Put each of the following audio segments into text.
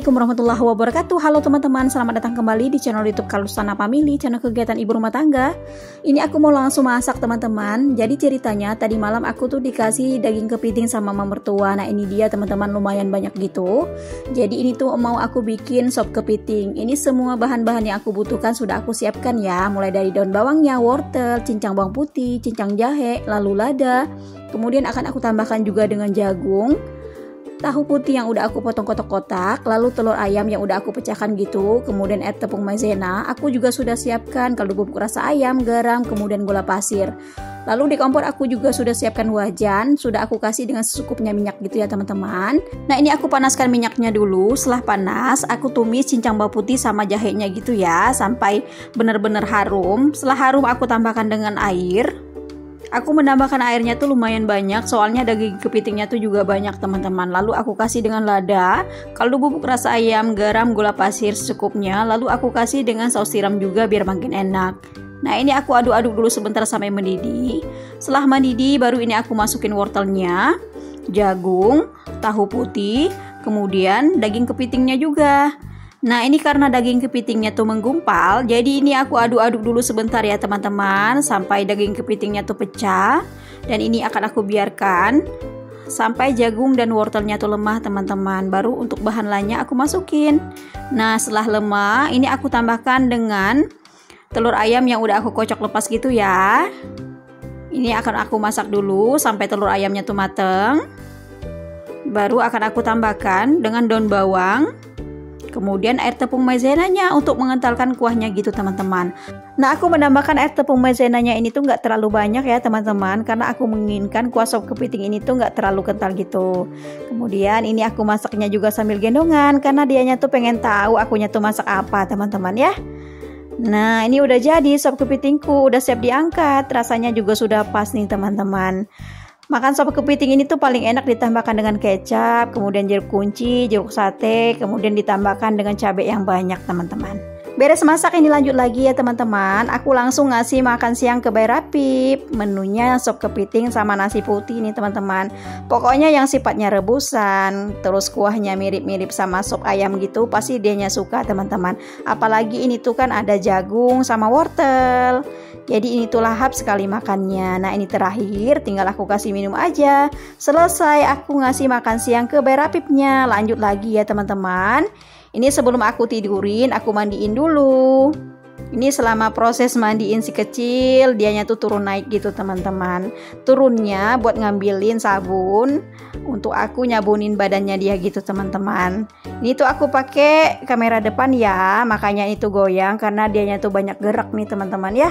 Assalamualaikum warahmatullahi wabarakatuh. Halo teman-teman, selamat datang kembali di channel YouTube Kalustana Family, channel kegiatan ibu rumah tangga. Ini aku mau langsung masak teman-teman. Jadi ceritanya tadi malam aku tuh dikasih daging kepiting sama mama mertua. Nah ini dia teman-teman, lumayan banyak gitu. Jadi ini tuh mau aku bikin sop kepiting. Ini semua bahan-bahan yang aku butuhkan sudah aku siapkan ya. Mulai dari daun bawangnya, wortel, cincang bawang putih, cincang jahe, lalu lada. Kemudian akan aku tambahkan juga dengan jagung, tahu putih yang udah aku potong kotak-kotak, lalu telur ayam yang udah aku pecahkan gitu, kemudian air tepung maizena. Aku juga sudah siapkan kaldu bubuk rasa ayam, garam, kemudian gula pasir. Lalu di kompor aku juga sudah siapkan wajan, sudah aku kasih dengan secukupnya minyak gitu ya teman-teman. Nah ini aku panaskan minyaknya dulu, setelah panas aku tumis cincang bawang putih sama jahenya gitu ya, sampai benar-benar harum. Setelah harum aku tambahkan dengan air. Aku menambahkan airnya tuh lumayan banyak, soalnya daging kepitingnya tuh juga banyak teman-teman. Lalu aku kasih dengan lada, kaldu bubuk rasa ayam, garam, gula pasir secukupnya. Lalu aku kasih dengan saus tiram juga biar makin enak. Nah ini aku aduk-aduk dulu sebentar sampai mendidih. Setelah mendidih baru ini aku masukin wortelnya, jagung, tahu putih, kemudian daging kepitingnya juga. Nah ini karena daging kepitingnya tuh menggumpal, jadi ini aku aduk-aduk dulu sebentar ya teman-teman, sampai daging kepitingnya tuh pecah. Dan ini akan aku biarkan sampai jagung dan wortelnya tuh lemah teman-teman. Baru untuk bahan lainnya aku masukin. Nah setelah lemah ini aku tambahkan dengan telur ayam yang udah aku kocok lepas gitu ya. Ini akan aku masak dulu sampai telur ayamnya tuh mateng. Baru akan aku tambahkan dengan daun bawang, kemudian air tepung maizenanya untuk mengentalkan kuahnya gitu teman-teman. Nah aku menambahkan air tepung maizenanya ini tuh nggak terlalu banyak ya teman-teman, karena aku menginginkan kuah sop kepiting ini tuh nggak terlalu kental gitu. Kemudian ini aku masaknya juga sambil gendongan, karena dianya tuh pengen tahu akunya tuh masak apa teman-teman ya. Nah ini udah jadi sop kepitingku, udah siap diangkat. Rasanya juga sudah pas nih teman-teman. Makan sop kepiting ini tuh paling enak ditambahkan dengan kecap, kemudian jeruk kunci, jeruk sate, kemudian ditambahkan dengan cabai yang banyak teman-teman. Beres masak ini lanjut lagi ya teman-teman. Aku langsung ngasih makan siang ke Bayi Rapip. Menunya sop kepiting sama nasi putih nih teman-teman. Pokoknya yang sifatnya rebusan, terus kuahnya mirip-mirip sama sop ayam gitu, pasti dianya suka teman-teman. Apalagi ini tuh kan ada jagung sama wortel. Jadi ini tuh lahap sekali makannya. Nah ini terakhir, tinggal aku kasih minum aja. Selesai aku ngasih makan siang ke Bayi Rapipnya. Lanjut lagi ya teman-teman. Ini sebelum aku tidurin, aku mandiin dulu. Ini selama proses mandiin si kecil, dianya tuh turun naik gitu teman-teman. Turunnya buat ngambilin sabun untuk aku nyabunin badannya dia gitu teman-teman. Ini tuh aku pakai kamera depan ya, makanya itu goyang karena dianya tuh banyak gerak nih teman-teman ya.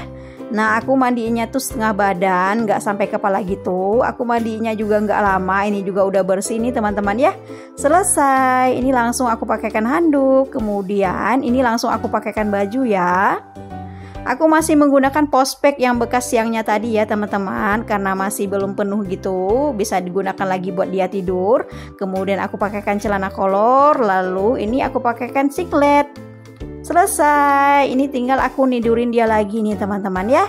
Nah aku mandiinnya tuh setengah badan, nggak sampai kepala gitu. Aku mandiinnya juga nggak lama, ini juga udah bersih nih teman-teman ya. Selesai, ini langsung aku pakaikan handuk. Kemudian ini langsung aku pakaikan baju ya. Aku masih menggunakan pospek yang bekas siangnya tadi ya teman-teman, karena masih belum penuh gitu, bisa digunakan lagi buat dia tidur. Kemudian aku pakaikan celana kolor, lalu ini aku pakaikan singlet. Selesai, ini tinggal aku nidurin dia lagi nih teman-teman ya.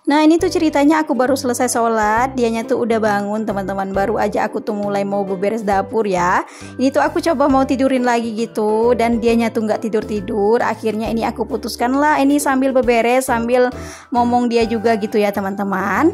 Nah ini tuh ceritanya aku baru selesai sholat, dianya tuh udah bangun teman-teman. Baru aja aku tuh mulai mau beberes dapur ya. Ini tuh aku coba mau tidurin lagi gitu, dan dianya tuh nggak tidur-tidur. Akhirnya ini aku putuskan lah, ini sambil beberes sambil ngomong dia juga gitu ya teman-teman.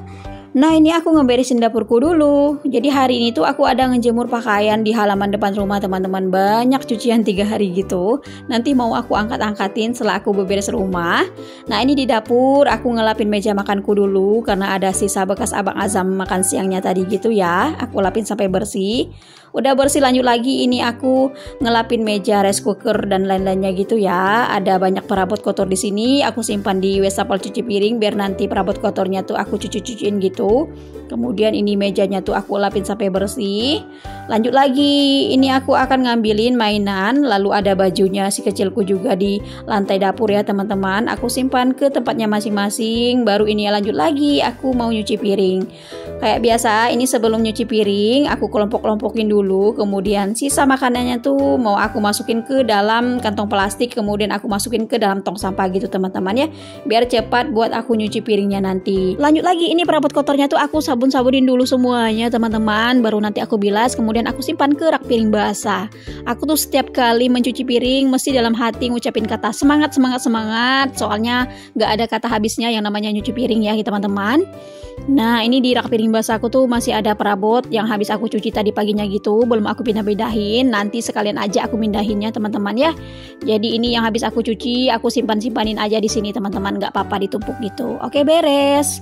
Nah ini aku ngeberesin dapurku dulu. Jadi hari ini tuh aku ada ngejemur pakaian di halaman depan rumah teman-teman. Banyak cucian 3 hari gitu. Nanti mau aku angkat-angkatin setelah aku beberes rumah. Nah ini di dapur aku ngelapin meja makanku dulu, karena ada sisa bekas abang Azam makan siangnya tadi gitu ya. Aku lapin sampai bersih. Udah bersih lanjut lagi ini aku ngelapin meja, rice cooker dan lain-lainnya gitu ya. Ada banyak perabot kotor di sini, aku simpan di wastafel cuci piring biar nanti perabot kotornya tuh aku cuci-cuciin gitu. Kemudian ini mejanya tuh aku lapin sampai bersih. Lanjut lagi, ini aku akan ngambilin mainan, lalu ada bajunya si kecilku juga di lantai dapur ya teman-teman. Aku simpan ke tempatnya masing-masing. Baru ini lanjut lagi, aku mau nyuci piring. Kayak biasa, ini sebelum nyuci piring aku kelompok-kelompokin dulu dulu, kemudian sisa makanannya tuh mau aku masukin ke dalam kantong plastik, kemudian aku masukin ke dalam tong sampah gitu teman-teman ya, biar cepat buat aku nyuci piringnya nanti. Lanjut lagi, ini perabot kotornya tuh aku sabun-sabunin dulu semuanya teman-teman, baru nanti aku bilas, kemudian aku simpan ke rak piring basah. Aku tuh setiap kali mencuci piring mesti dalam hati ngucapin kata semangat, semangat, semangat, soalnya gak ada kata habisnya yang namanya nyuci piring ya teman-teman. Nah, ini di rak piring basah aku tuh masih ada perabot yang habis aku cuci tadi paginya gitu, belum aku pindah-pindahin. Nanti sekalian aja aku pindahinnya teman-teman ya. Jadi ini yang habis aku cuci, aku simpan-simpanin aja di sini teman-teman, nggak apa-apa ditumpuk gitu. Oke, beres.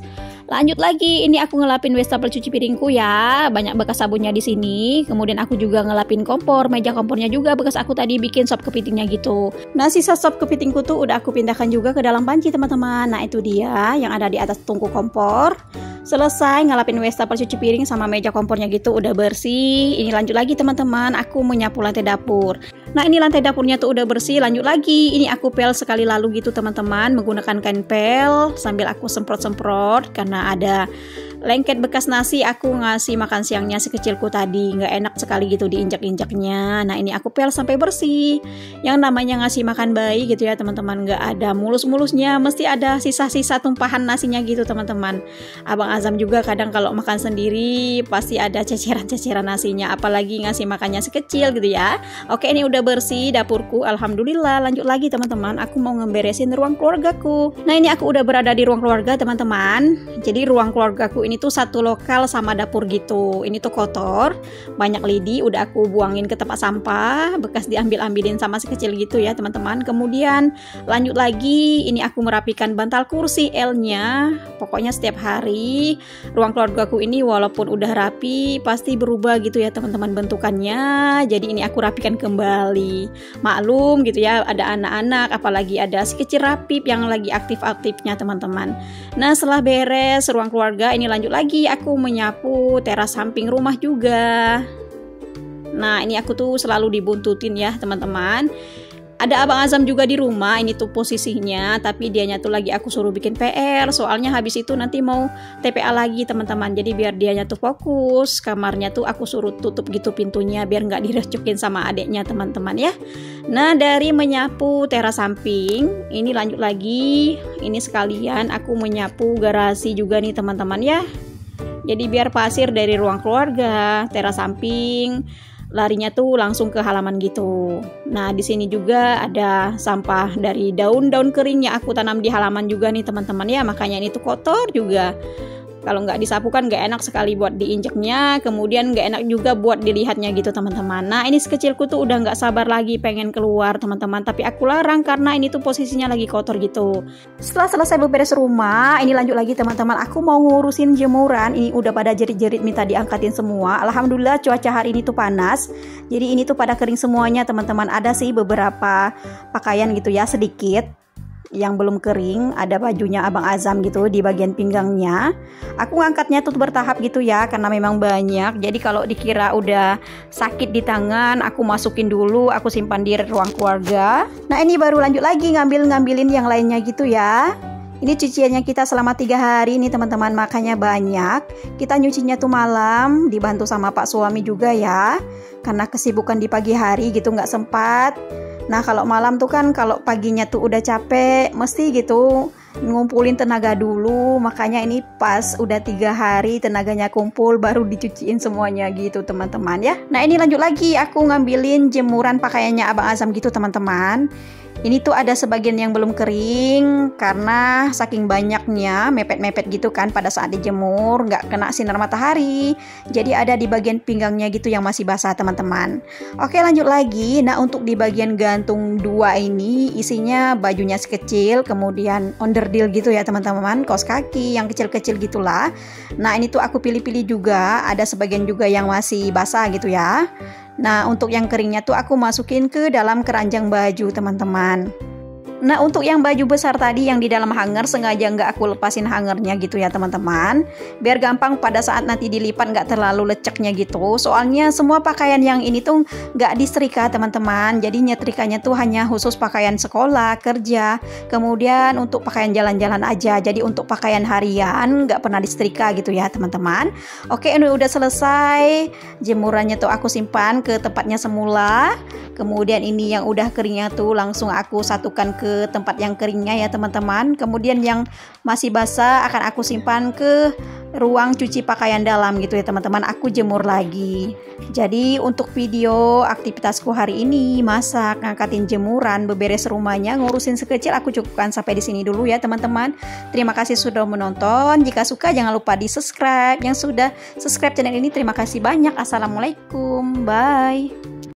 Lanjut lagi, ini aku ngelapin wastafel cuci piringku ya, banyak bekas sabunnya di sini. Kemudian aku juga ngelapin kompor, meja kompornya juga bekas aku tadi bikin sop kepitingnya gitu. Nah, sisa sop kepitingku tuh udah aku pindahkan juga ke dalam panci teman-teman. Nah, itu dia yang ada di atas tungku kompor. Selesai ngelapin wastafel cuci piring sama meja kompornya gitu udah bersih. Ini lanjut lagi teman-teman, aku menyapu lantai dapur. Nah, ini lantai dapurnya tuh udah bersih. Lanjut lagi, ini aku pel sekali lalu gitu teman-teman, menggunakan kain pel sambil aku semprot-semprot karena ada lengket bekas nasi aku ngasih makan siangnya si kecilku tadi, nggak enak sekali gitu diinjak-injaknya. Nah, ini aku pel sampai bersih. Yang namanya ngasih makan bayi gitu ya teman-teman, nggak ada mulus-mulusnya, mesti ada sisa-sisa tumpahan nasinya gitu teman-teman. Abang Azam juga kadang kalau makan sendiri pasti ada ceceran-ceceran nasinya, apalagi ngasih makannya si kecil gitu ya. Oke, ini udah bersih dapurku, alhamdulillah. Lanjut lagi teman-teman, aku mau ngeberesin ruang keluargaku. Nah, ini aku udah berada di ruang keluarga teman-teman. Jadi ruang keluargaku ini tuh satu lokal sama dapur gitu. Ini tuh kotor, banyak lidi, udah aku buangin ke tempat sampah, bekas diambil-ambilin sama si kecil gitu ya teman-teman. Kemudian lanjut lagi, ini aku merapikan bantal kursi L-nya. Pokoknya setiap hari ruang keluargaku ini walaupun udah rapi pasti berubah gitu ya teman-teman bentukannya. Jadi ini aku rapikan kembali. Maklum gitu ya, ada anak-anak, apalagi ada si kecil Rapip yang lagi aktif-aktifnya teman-teman. Nah, setelah beres ruang keluarga, ini lanjut lagi aku menyapu teras samping rumah juga. Nah, ini aku tuh selalu dibuntutin ya teman-teman. Ada Abang Azam juga di rumah, ini tuh posisinya, tapi dianya tuh lagi aku suruh bikin PR, soalnya habis itu nanti mau TPA lagi teman-teman. Jadi biar dianya tuh fokus, kamarnya tuh aku suruh tutup gitu pintunya biar nggak direcokin sama adeknya teman-teman ya. Nah, dari menyapu teras samping, ini lanjut lagi, ini sekalian aku menyapu garasi juga nih teman-teman ya. Jadi biar pasir dari ruang keluarga, teras samping, larinya tuh langsung ke halaman gitu. Nah, di sini juga ada sampah dari daun-daun kering yang aku tanam di halaman juga nih teman-teman ya, makanya ini tuh kotor juga. Kalau nggak disapu kan nggak enak sekali buat diinjaknya, kemudian nggak enak juga buat dilihatnya gitu teman-teman. Nah, ini sekecilku tuh udah nggak sabar lagi pengen keluar teman-teman, tapi aku larang karena ini tuh posisinya lagi kotor gitu. Setelah selesai beberes rumah, ini lanjut lagi teman-teman, aku mau ngurusin jemuran. Ini udah pada jerit-jerit minta diangkatin semua. Alhamdulillah cuaca hari ini tuh panas, jadi ini tuh pada kering semuanya teman-teman. Ada sih beberapa pakaian gitu ya sedikit yang belum kering, ada bajunya Abang Azam gitu di bagian pinggangnya. Aku ngangkatnya tuh bertahap gitu ya, karena memang banyak. Jadi kalau dikira udah sakit di tangan, aku masukin dulu, aku simpan di ruang keluarga. Nah, ini baru lanjut lagi ngambilin yang lainnya gitu ya. Ini cuciannya kita selama 3 hari nih teman-teman, makanya banyak. Kita nyucinya tuh malam, dibantu sama Pak suami juga ya, karena kesibukan di pagi hari gitu nggak sempat. Nah, kalau malam tuh kan, kalau paginya tuh udah capek, mesti gitu ngumpulin tenaga dulu. Makanya ini pas udah 3 hari tenaganya kumpul, baru dicuciin semuanya gitu teman-teman ya. Nah, ini lanjut lagi, aku ngambilin jemuran pakaiannya Abang Azam gitu teman-teman. Ini tuh ada sebagian yang belum kering karena saking banyaknya mepet-mepet gitu kan pada saat dijemur, nggak kena sinar matahari. Jadi ada di bagian pinggangnya gitu yang masih basah teman-teman. Oke, lanjut lagi. Nah, untuk di bagian gantung 2 ini isinya bajunya sekecil, kemudian onderdil gitu ya teman-teman, kaos kaki yang kecil-kecil gitulah. Nah, ini tuh aku pilih-pilih juga, ada sebagian juga yang masih basah gitu ya. Nah, untuk yang keringnya tuh aku masukin ke dalam keranjang baju teman-teman. Nah, untuk yang baju besar tadi yang di dalam hanger sengaja nggak aku lepasin hangernya gitu ya teman-teman, biar gampang pada saat nanti dilipat nggak terlalu leceknya gitu. Soalnya semua pakaian yang ini tuh nggak disetrika teman-teman, jadi nyetrikanya tuh hanya khusus pakaian sekolah, kerja, kemudian untuk pakaian jalan-jalan aja. Jadi untuk pakaian harian nggak pernah disetrika gitu ya teman-teman. Oke, ini udah selesai, jemurannya tuh aku simpan ke tempatnya semula. Kemudian ini yang udah keringnya tuh langsung aku satukan ke tempat yang keringnya ya teman-teman. Kemudian yang masih basah akan aku simpan ke ruang cuci pakaian dalam gitu ya teman-teman. Aku jemur lagi. Jadi untuk video aktivitasku hari ini, masak, ngangkatin jemuran, beberes rumahnya, ngurusin sekecil, aku cukupkan sampai di sini dulu ya teman-teman. Terima kasih sudah menonton. Jika suka jangan lupa di subscribe. Yang sudah subscribe channel ini terima kasih banyak. Assalamualaikum. Bye.